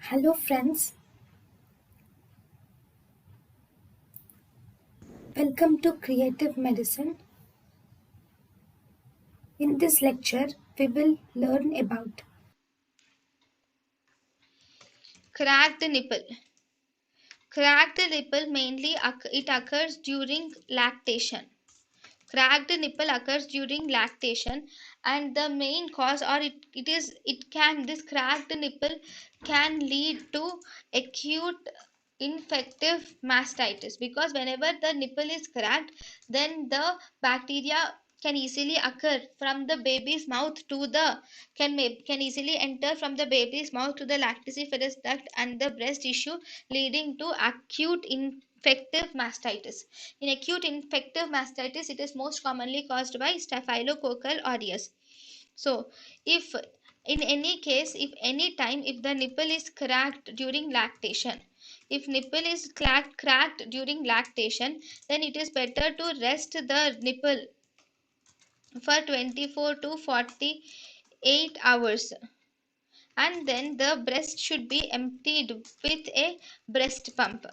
Hello, friends. Welcome to Creative Medicine. In this lecture, we will learn about Cracked nipple. Cracked nipple mainly it occurs during lactation. Cracked nipple occurs during lactation, and the main cause, or it can this cracked nipple can lead to acute infective mastitis, because whenever the nipple is cracked, then the bacteria can easily occur from the baby's mouth to the can easily enter from the baby's mouth to the lactoferous duct and the breast tissue, leading to acute infective mastitis. In acute infective mastitis, it is most commonly caused by staphylococcal aureus. So, if in any case, if any time, if the nipple is cracked during lactation, if nipple is cracked during lactation, then it is better to rest the nipple for 24 to 48 hours, and then the breast should be emptied with a breast pump.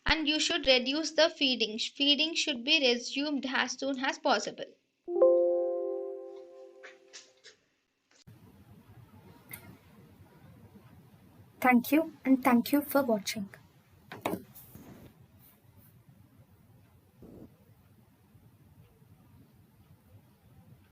And you should reduce the feeding should be resumed as soon as possible. thank you and thank you for watching.